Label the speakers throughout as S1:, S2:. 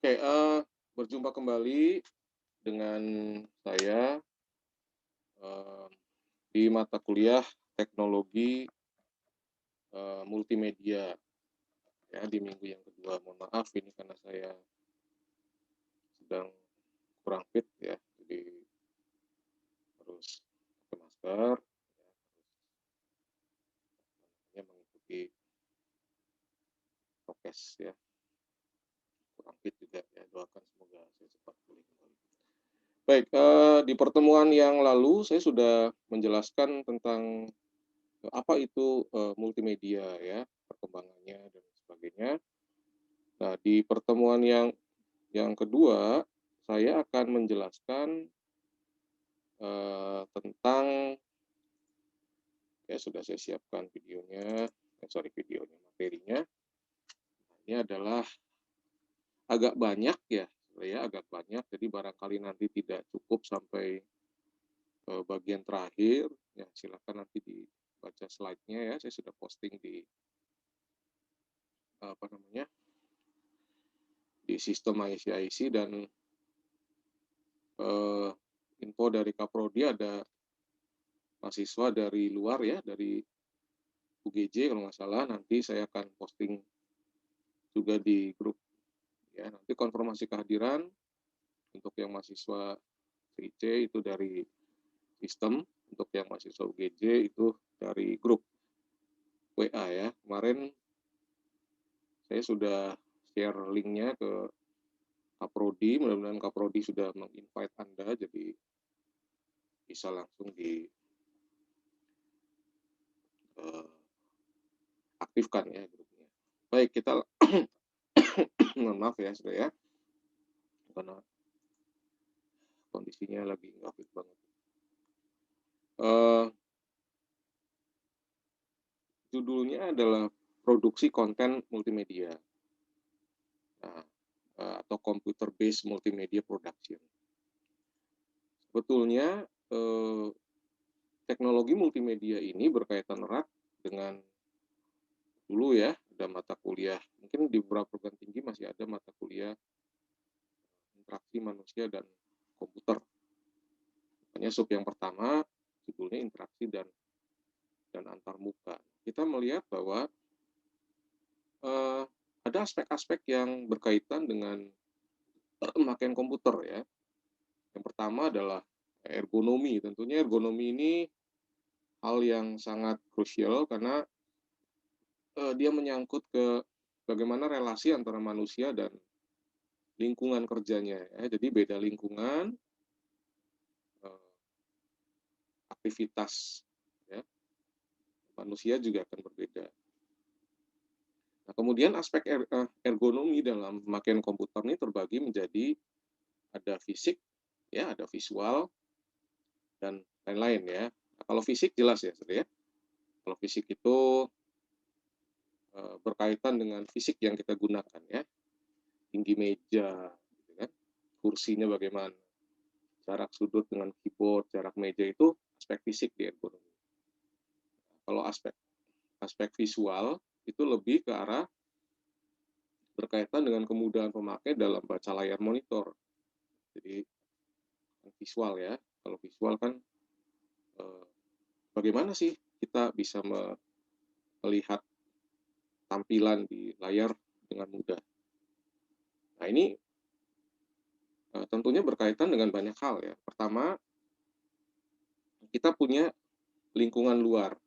S1: Oke, berjumpa kembali dengan saya, eee, di mata kuliah teknologi, multimedia ya di minggu yang kedua. Mohon maaf ini karena saya sedang kurang fit ya, jadi harus pakai masker, ya, ya mengikuti prokes ya, kurang fit juga ya, doakan semoga saya cepat pulih kembali. Baik, di pertemuan yang lalu saya sudah menjelaskan tentang, apa itu, multimedia ya, perkembangannya dan sebagainya. Nah, di pertemuan yang kedua, saya akan menjelaskan, tentang ya sudah saya siapkan videonya, videonya, materinya. Ini adalah agak banyak ya, agak banyak, jadi barangkali nanti tidak cukup sampai, bagian terakhir, ya silakan nanti dibaca slide-nya ya, saya sudah posting di, apa namanya, di sistem IC dan, eee, info dari Kaprodi ada mahasiswa dari luar ya, dari UGJ kalau nggak salah, nanti saya akan posting juga di grup ya. Nanti konfirmasi kehadiran untuk yang mahasiswa CIC itu dari sistem, untuk yang mahasiswa UGJ itu dari grup WA ya. Kemarin saya sudah share linknya ke Kaprodi, mudah-mudahan Kaprodi sudah meng-invite Anda, jadi bisa langsung diaktifkan ya grupnya. Baik, kita mohon maaf ya sudah ya, karena kondisinya lagi nggak fit banget. Eee, Judulnya adalah produksi konten multimedia. Nah, atau computer based multimedia production. Sebetulnya, teknologi multimedia ini berkaitan erat dengan dulu ya, ada mata kuliah, mungkin di beberapa perguruan tinggi masih ada mata kuliah interaksi manusia dan komputer. Makanya sub yang pertama judulnya interaksi dan antarmuka. Kita melihat bahwa, eee, ada aspek-aspek yang berkaitan dengan pemakaian komputer ya. Yang pertama adalah ergonomi. Tentunya ergonomi ini hal yang sangat krusial karena, dia menyangkut ke bagaimana relasi antara manusia dan lingkungan kerjanya ya. Jadi beda lingkungan, eee, aktivitas ya, manusia juga akan berbeda. Nah, kemudian aspek ergonomi dalam pemakaian komputer ini terbagi menjadi ada fisik ya, ada visual dan lain-lain ya. Nah, kalau fisik jelas ya, Saudara ya. Kalau fisik itu, berkaitan dengan fisik yang kita gunakan ya, tinggi meja gitu kan, kursinya bagaimana, jarak sudut dengan keyboard, jarak meja itu aspek fisik di ergonomi. Kalau aspek aspek visual itu lebih ke arah berkaitan dengan kemudahan pemakai dalam baca layar monitor. Jadi visual ya, kalau visual kan, eee, bagaimana sih kita bisa melihat tampilan di layar dengan mudah. Nah ini, tentunya berkaitan dengan banyak hal ya. Pertama, kita punya lingkungan luar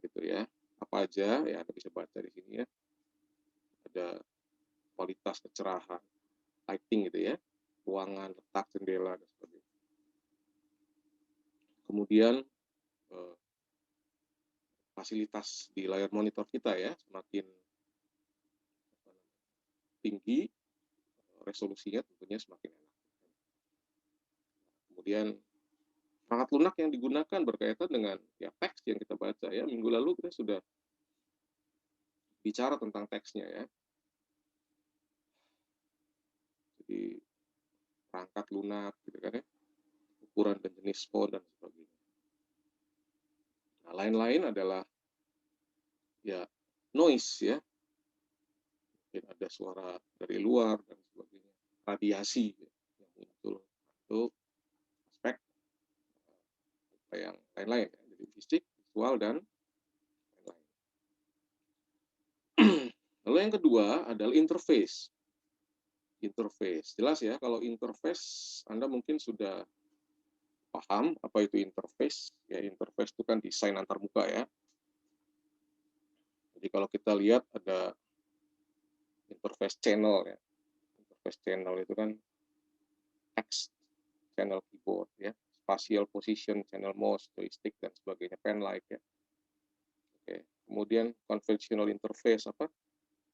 S1: gitu ya. Apa aja ya Anda bisa baca di sini ya, ada kualitas kecerahan, lighting gitu ya, ruangan, letak jendela dan sebagainya. Kemudian, eee, fasilitas di layar monitor kita ya, semakin tinggi resolusinya tentunya semakin enak. Kemudian perangkat lunak yang digunakan berkaitan dengan ya teks yang kita baca ya. Minggu lalu kita sudah bicara tentang teksnya ya. Jadi perangkat lunak gitu kan ya, ukuran dan jenis font dan sebagainya. Nah, lain-lain adalah ya noise ya, mungkin ada suara dari luar dan sebagainya, radiasi yang muncul. Itu aspek yang lain-lain, ya. Jadi fisik, visual, dan lain-lain. Lalu yang kedua adalah interface. Interface, jelas ya, kalau interface Anda mungkin sudah paham apa itu interface. Ya, interface itu kan desain antarmuka ya. Jadi kalau kita lihat ada interface channel ya. Interface channel itu kan text, channel keyboard ya, spatial position, channel mouse, joystick dan sebagainya, pen light ya. Oke. Kemudian conventional interface apa?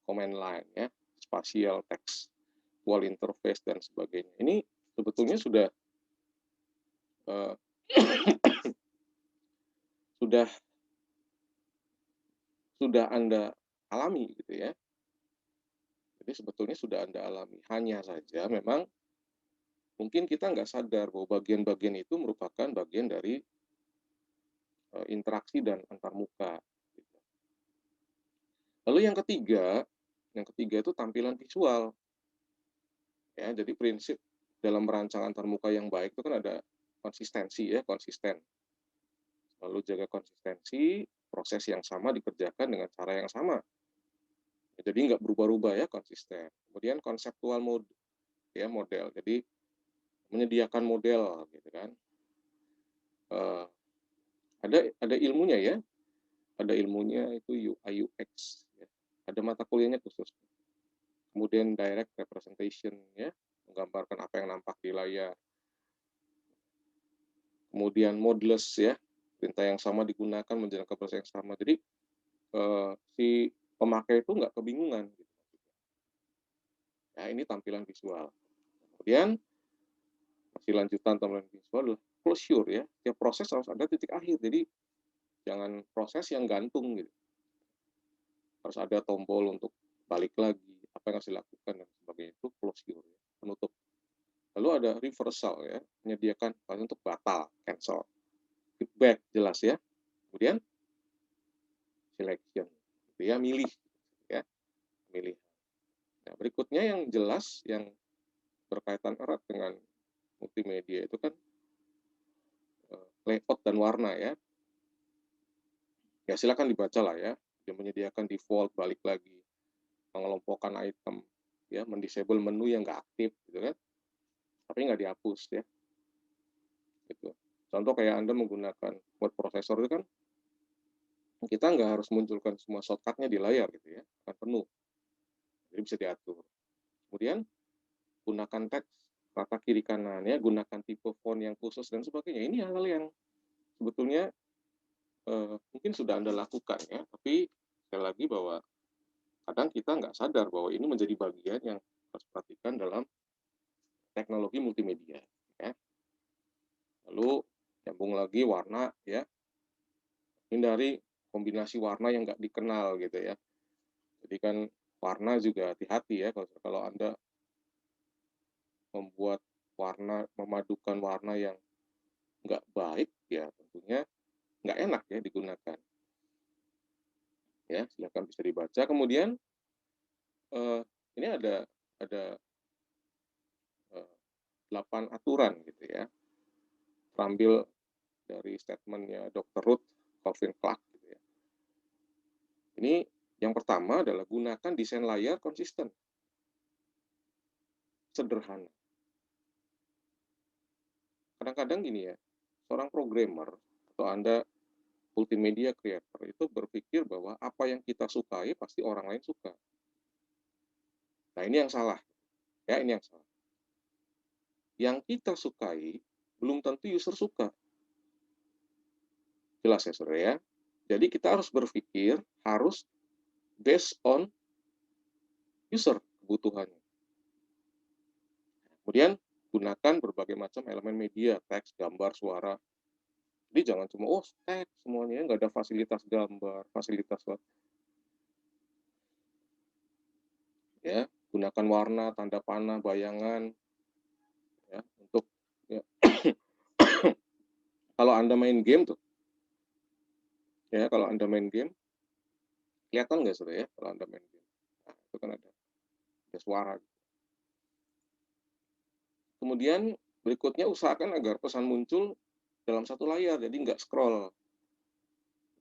S1: Command line ya, spatial text, wall interface dan sebagainya. Ini sebetulnya sudah uh, sudah Anda alami gitu ya. Jadi sebetulnya sudah Anda alami. Hanya saja memang mungkin kita nggak sadar bahwa bagian-bagian itu merupakan bagian dari interaksi dan antarmuka. Gitu. Lalu yang ketiga itu tampilan visual. Ya, jadi prinsip dalam merancang antarmuka yang baik itu kan ada konsistensi ya, konsisten. Lalu jaga konsistensi, proses yang sama dikerjakan dengan cara yang sama. Ya, jadi nggak berubah-ubah ya, konsisten. Kemudian konseptual mode, ya model. Jadi menyediakan model gitu kan. Ada ilmunya ya, ada ilmunya itu UI UX. Ya. Ada mata kuliahnya khusus. Kemudian direct representation ya, menggambarkan apa yang nampak di layar. Kemudian modeless ya, perintah yang sama digunakan menjalankan proses yang sama. Jadi si pemakai itu nggak kebingungan. Gitu. Nah, ini tampilan visual. Kemudian masih lanjutan tampilan visual adalah closure ya. Tiap proses harus ada titik akhir. Jadi jangan proses yang gantung gitu. Harus ada tombol untuk balik lagi, apa yang harus dilakukan dan sebagainya. Itu closure ya, penutup. Lalu ada reversal ya, menyediakan untuk batal, cancel. Feedback jelas ya. Kemudian selection, gitu ya, milih ya, milih. Nah, berikutnya yang jelas yang berkaitan erat dengan multimedia itu kan layout dan warna ya. Ya silakan dibaca lah ya. Dia menyediakan default, balik lagi, mengelompokkan item, ya, mendisable menu yang nggak aktif gitu kan, tapi nggak dihapus ya. Gitu. Contoh kayak Anda menggunakan word processor itu kan kita nggak harus munculkan semua shortcut-nya di layar gitu ya, akan penuh. Jadi bisa diatur. Kemudian gunakan teks rata kiri kanan ya, gunakan tipe font yang khusus dan sebagainya. Ini hal-hal yang sebetulnya mungkin sudah Anda lakukan ya, tapi sekali lagi bahwa kadang kita nggak sadar bahwa ini menjadi bagian yang harus perhatikan dalam teknologi multimedia. Ya. Lalu nyambung lagi warna ya, hindari kombinasi warna yang nggak dikenal gitu ya. Jadi kan warna juga hati-hati ya kalau Anda membuat warna, memadukan warna yang nggak baik ya tentunya nggak enak ya digunakan. Ya silakan bisa dibaca. Kemudian ini ada 8 aturan gitu ya, terambil dari statementnya Dr. Ruth Calvin Clark gitu ya. Ini yang pertama adalah gunakan desain layar konsisten, sederhana. Kadang-kadang gini ya, seorang programmer atau Anda multimedia creator itu berpikir bahwa apa yang kita sukai pasti orang lain suka. Nah ini yang salah, ya ini yang salah. Yang kita sukai belum tentu user suka. Jelas ya saudara ya. Jadi kita harus berpikir harus based on user kebutuhannya. Kemudian gunakan berbagai macam elemen media, teks, gambar, suara. Jadi jangan cuma teks semuanya, nggak ada fasilitas gambar, fasilitas ya. Gunakan warna, tanda panah, bayangan ya untuk ya. Kalau Anda main game tuh ya, kalau Anda main game kelihatan nggak saudara ya kalau Anda main game. Nah, itu kan ada pakai suara. Kemudian berikutnya usahakan agar pesan muncul dalam satu layar, jadi nggak scroll,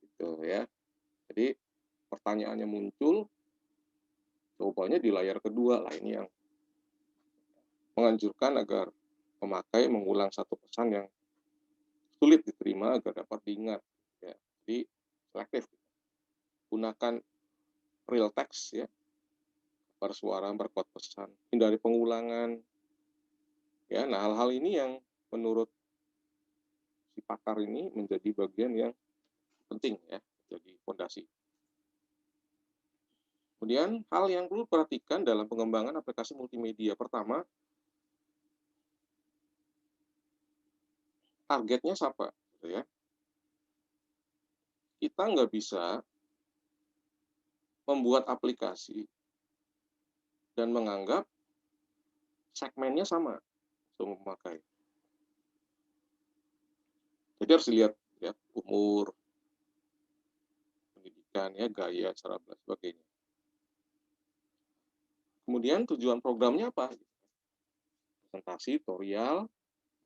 S1: gitu ya. Jadi pertanyaannya muncul, jawabannya di layar kedua. Lah ini yang menganjurkan agar pemakai mengulang satu pesan yang sulit diterima agar dapat diingat. Ya. Jadi selektif. Gunakan real text ya, bersuara, berkode pesan, hindari pengulangan. Ya, nah hal-hal ini yang menurut si pakar ini menjadi bagian yang penting ya, jadi fondasi. Kemudian hal yang perlu perhatikan dalam pengembangan aplikasi multimedia. Pertama, targetnya siapa, gitu ya. Kita nggak bisa membuat aplikasi dan menganggap segmennya sama semua pemakai. Jadi harus dilihat ya umur, pendidikan, ya gaya, cara dan sebagainya. Kemudian tujuan programnya apa? Presentasi, tutorial,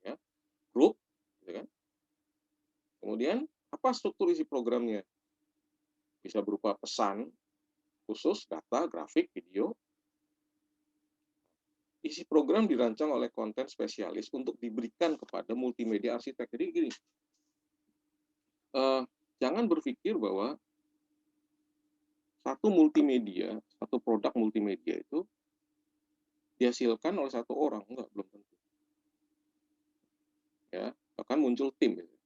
S1: ya, grup, gitu kan. Kemudian apa struktur isi programnya? Bisa berupa pesan khusus, data, grafik, video. Isi program dirancang oleh konten spesialis untuk diberikan kepada multimedia arsitek. Jadi gini, jangan berpikir bahwa satu multimedia, satu produk multimedia itu dihasilkan oleh satu orang, enggak, belum tentu. Ya, bahkan muncul tim gitu,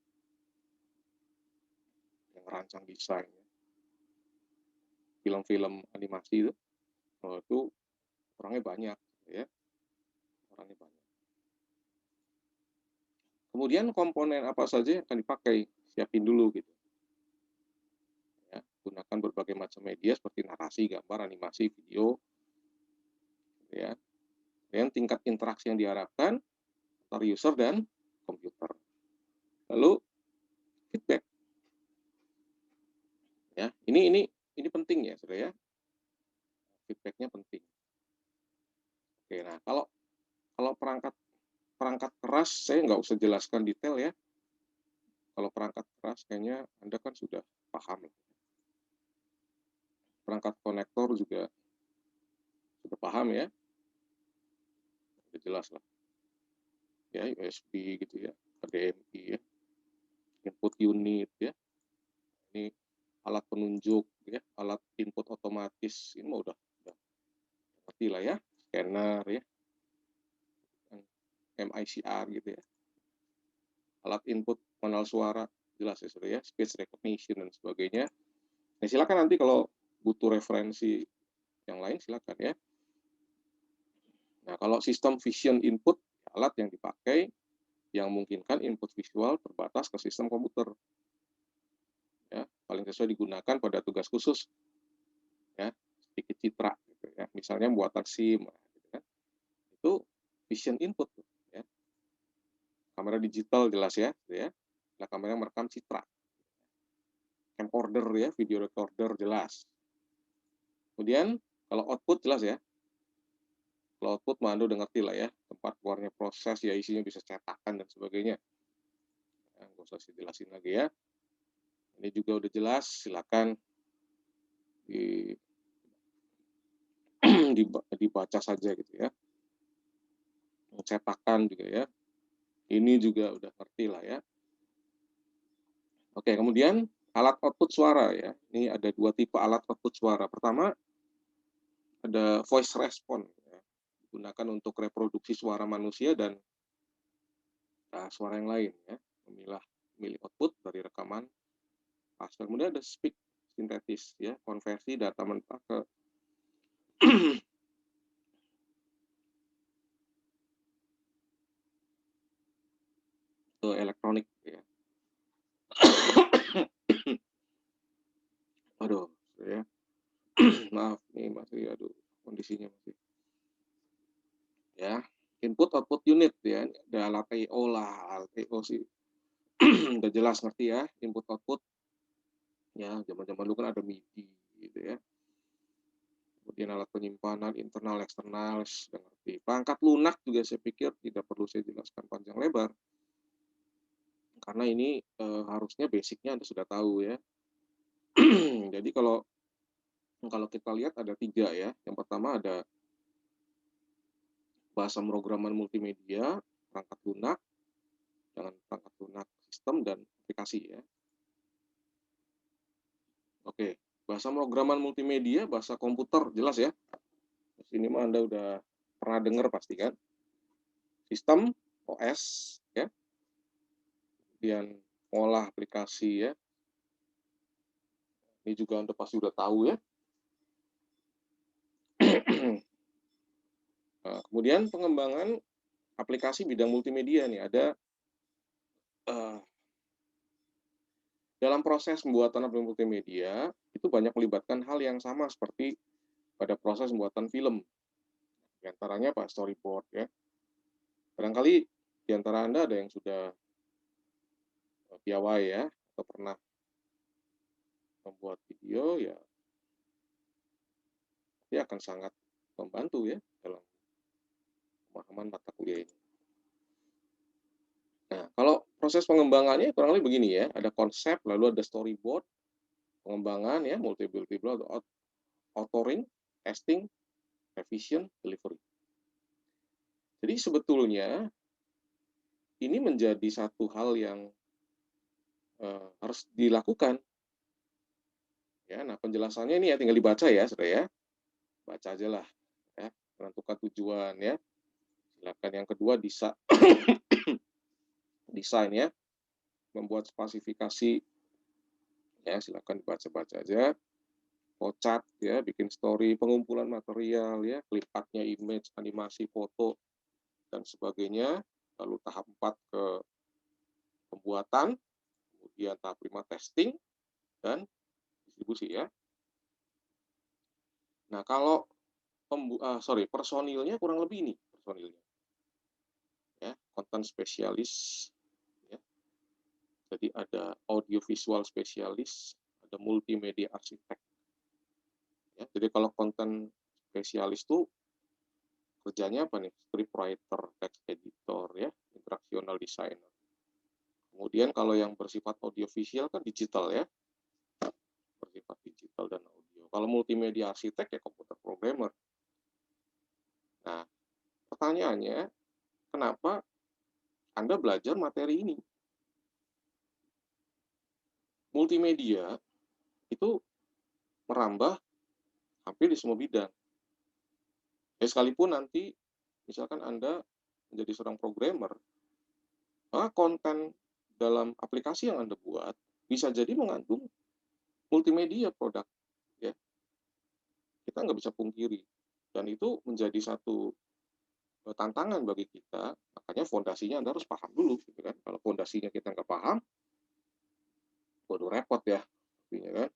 S1: yang merancang desain, film-film animasi itu orangnya banyak, ya, orangnya banyak. Kemudian komponen apa saja yang akan dipakai, siapin dulu gitu. Ya, gunakan berbagai macam media seperti narasi, gambar, animasi, video, ya. Dan tingkat interaksi yang diharapkan antara user dan komputer. Lalu feedback. Ya, ini penting ya, Saudara ya. Feedbacknya penting. Oke, nah kalau perangkat keras saya nggak usah jelaskan detail ya. Kalau perangkat keras kayaknya Anda kan sudah paham. Perangkat konektor juga sudah paham ya. Sudah jelas lah. Ya, USB gitu ya, HDMI ya, input unit ya. Ini alat penunjuk ya, alat input otomatis. Ini mah udah ngerti lah ya. Scanner ya, MICR gitu ya. Alat input pengenal suara, jelas ya Saudara ya, speech recognition dan sebagainya. Nah, silakan nanti kalau butuh referensi yang lain silakan ya. Nah, kalau sistem vision input, alat yang dipakai yang memungkinkan input visual terbatas ke sistem komputer. Ya, paling sesuai digunakan pada tugas khusus. Ya, sedikit citra gitu ya. Misalnya buatan SIM gitu kan. Itu vision input ya. Kamera digital jelas ya, gitu ya. Nah, kamera merekam citra. Camcorder ya, video recorder jelas. Kemudian kalau output jelas ya. Kalau output mah Anda udah ngerti lah ya, tempat keluarnya proses, ya isinya bisa cetakan dan sebagainya. Nah, nggak usah saya jelasin lagi ya. Ini juga udah jelas, silakan dibaca saja gitu ya. Cetakan juga ya. Ini juga udah ngerti lah ya. Oke, kemudian alat output suara ya. Ini ada dua tipe alat output suara. Pertama, ada voice response. Ya. Digunakan untuk reproduksi suara manusia dan suara yang lain. Ya. Memilih output dari rekaman. Kemudian ada speak sintetis, ya, konversi data mentah ke elektronik. Ya. Aduh, ya. Maaf nih masih, aduh, kondisinya masih. Ya, input output unit ya, ada alat I/O lah, alat I/O sih udah jelas ngerti ya, input output. Ya, zaman-zaman dulu kan ada MIDI gitu ya. kemudian alat penyimpanan, internal, eksternal, sudah ngerti. Perangkat lunak juga saya pikir tidak perlu saya jelaskan panjang lebar, karena ini harusnya basicnya Anda sudah tahu ya. Jadi kalau kalau kita lihat ada 3 ya. Yang pertama ada bahasa pemrograman multimedia, perangkat lunak, dengan perangkat lunak sistem dan aplikasi ya. Oke, bahasa pemrograman multimedia, bahasa komputer, jelas ya. Ini mah Anda udah pernah dengar pasti kan. Sistem, OS, ya. Kemudian olah aplikasi ya. Ini juga Anda pasti udah tahu ya. Nah, kemudian pengembangan aplikasi bidang multimedia nih, ada dalam proses pembuatan aplikasi multimedia, itu banyak melibatkan hal yang sama seperti pada proses pembuatan film. Di antaranya Pak storyboard ya. Barangkali di antara Anda ada yang sudah piawai ya, atau pernah membuat video ya, dia akan sangat membantu ya dalam pemahaman mata kuliah ini. Nah, kalau proses pengembangannya kurang lebih begini ya, ada konsep, lalu ada storyboard, pengembangan ya, multiple authoring, testing, revision, delivery. Jadi sebetulnya ini menjadi satu hal yang harus dilakukan. Ya, nah penjelasannya ini ya tinggal dibaca ya, saudara ya. Baca aja lah, ya. Menentukan tujuan ya. Silakan yang kedua desain ya, membuat spesifikasi ya, silakan dibaca-baca aja. Pocat ya, bikin story, pengumpulan material ya, kelipatnya image, animasi, foto dan sebagainya. Lalu tahap 4 ke pembuatan, kemudian tahap 5 testing dan distribusi ya. Nah, kalau personilnya kurang lebih ini personilnya. Ya, konten spesialis ya. Jadi ada audiovisual spesialis, ada multimedia arsitek. Ya, jadi kalau konten spesialis itu kerjanya apa nih? Scriptwriter, text editor ya, interactional designer. Kemudian kalau yang bersifat audiovisual kan digital ya, bersifat digital dan audio. Kalau multimedia arsitek ya komputer programmer. Nah, pertanyaannya, kenapa Anda belajar materi ini? Multimedia itu merambah hampir di semua bidang. Ya, sekalipun nanti misalkan Anda menjadi seorang programmer, maka konten dalam aplikasi yang Anda buat bisa jadi mengandung multimedia produk. Ya, kita nggak bisa pungkiri. Dan itu menjadi satu tantangan bagi kita, makanya fondasinya Anda harus paham dulu. Gitu kan. Kalau fondasinya kita nggak paham, waduh repot ya. Artinya kan.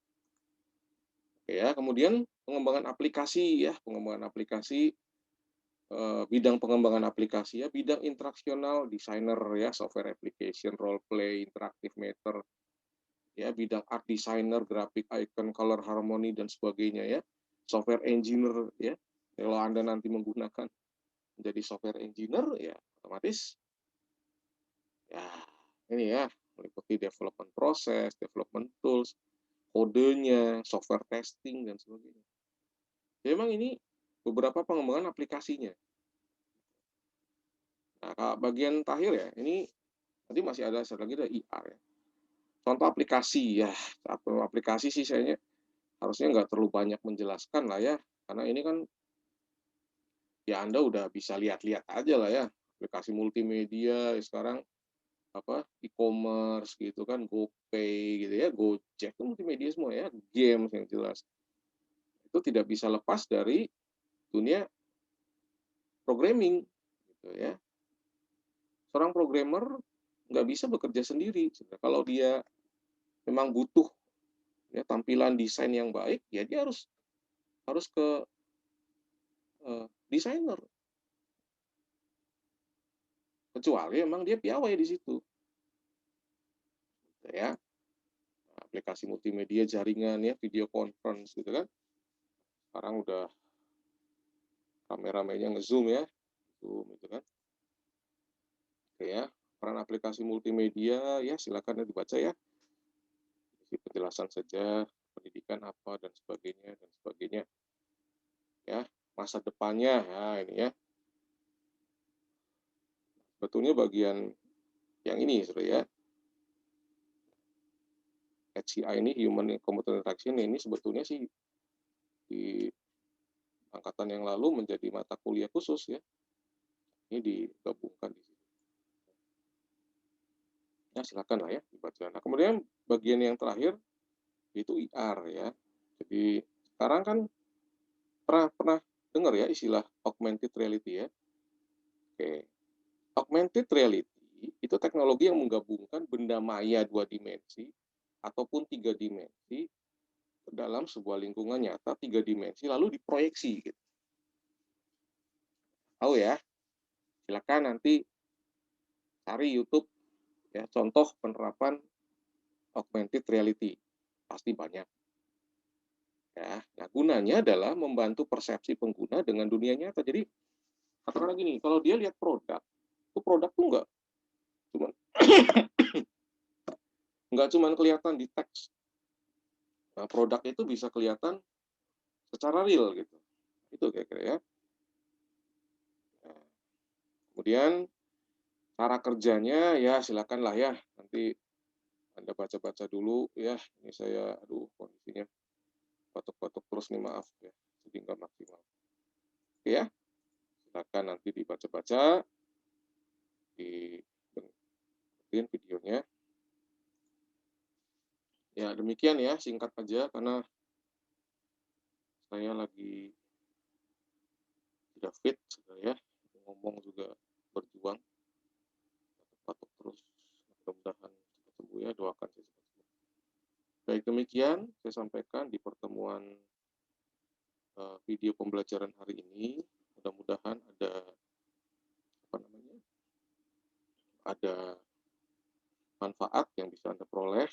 S1: Oke ya, kemudian pengembangan aplikasi ya, pengembangan aplikasi, bidang pengembangan aplikasi ya, bidang interaksional, designer ya, software application, role play, interactive matter, ya, bidang art designer, graphic icon, color harmony dan sebagainya ya, software engineer ya. Kalau Anda nanti menggunakan menjadi software engineer ya, otomatis ya ini ya, meliputi development proses, development tools, kodenya, software testing dan sebagainya. Ya, memang ini beberapa pengembangan aplikasinya. Nah, bagian terakhir ya, ini nanti masih ada satu lagi, ada IR ya. Contoh aplikasi ya, aplikasi sih saya harusnya nggak terlalu banyak menjelaskan lah ya, karena ini kan ya Anda udah bisa lihat-lihat aja lah ya, aplikasi multimedia sekarang apa e-commerce gitu kan, GoPay gitu ya, Gojek itu multimedia semua ya, games yang jelas. Itu tidak bisa lepas dari dunia programming gitu ya. Seorang programmer nggak bisa bekerja sendiri. Kalau dia memang butuh ya tampilan desain yang baik, ya dia harus ke desainer. Kecuali memang dia piawai di situ. Ya, aplikasi multimedia jaringan ya, video conference gitu kan. Sekarang udah rame-ramenya nge-Zoom ya, Zoom itu kan. Oke ya, peran aplikasi multimedia ya silakan dibaca ya. Isi penjelasan saja, pendidikan apa dan sebagainya ya. Masa depannya ya ini ya. Betulnya bagian yang ini sudah ya. HCI ini Human Computer Interaction ini sebetulnya sih di angkatan yang lalu menjadi mata kuliah khusus ya. Ini digabungkan di sini. Ya silakan lah ya dibaca. Nah kemudian bagian yang terakhir itu IR ya. Jadi sekarang kan pernah dengar ya istilah augmented reality ya. Oke. Augmented reality itu teknologi yang menggabungkan benda maya 2 dimensi ataupun 3 dimensi ke dalam sebuah lingkungan nyata 3 dimensi lalu diproyeksi gitu. Tahu ya? Silakan nanti cari YouTube ya contoh penerapan augmented reality. Pasti banyak. Ya, nah gunanya adalah membantu persepsi pengguna dengan dunia nyata. Jadi katakanlah gini, kalau dia lihat produk, itu produk tuh cuma nggak cuma kelihatan di teks. Nah, produk itu bisa kelihatan secara real gitu. Itu kira-kira ya. Nah, kemudian cara kerjanya ya silakanlah ya nanti Anda baca-baca dulu ya. Ini saya aduh kondisinya batuk-batuk terus nih maaf ya. Jadi nggak maksimal. Oke ya. Silakan nanti dibaca-baca di videonya. Ya, demikian ya, singkat aja karena saya lagi tidak fit sudah ya. Ngomong juga berjuang, batuk-batuk terus. Mudah-mudahan cepat sembuh ya, doakan saya cepat sembuh. Baik demikian saya sampaikan di pertemuan video pembelajaran hari ini. Mudah-mudahan ada manfaat yang bisa Anda peroleh